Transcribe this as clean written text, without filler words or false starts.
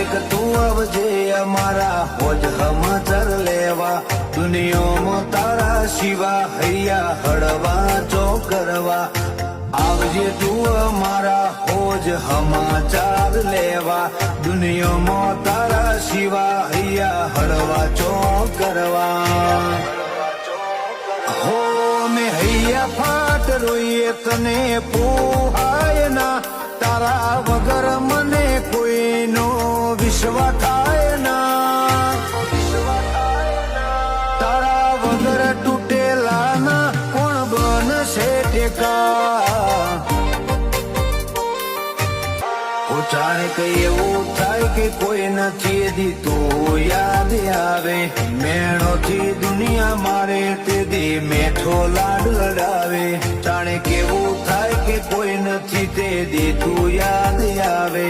ક્યારેક તું આવજે અમારા હોજ સમાચાર લેવા દુનિયામાં તારા શિવા હૈયા હળવા ચો કરવા આવજે તું અમારા હોજ સમાચાર લેવા દુનિયામાં તારા શિવા હૈયા હળવા ચો કરવા હો મેં હૈયા ફાટ રોઈએ તને પોહાય ના તારા વગર મને કોઈનો વિશ્વાસ થાય ના તારા વગર તૂટેલા ના કોણ બનશે ટેકા જાણે કઈ એવું થાય કે કોઈ નથી દીધું યાદ આવે મેણોથી દુનિયા મારે તે દી મેઠો લાડ લડાવે જાણે કેવું થાય કે કોઈ નથી તે દીધું યાદ આવે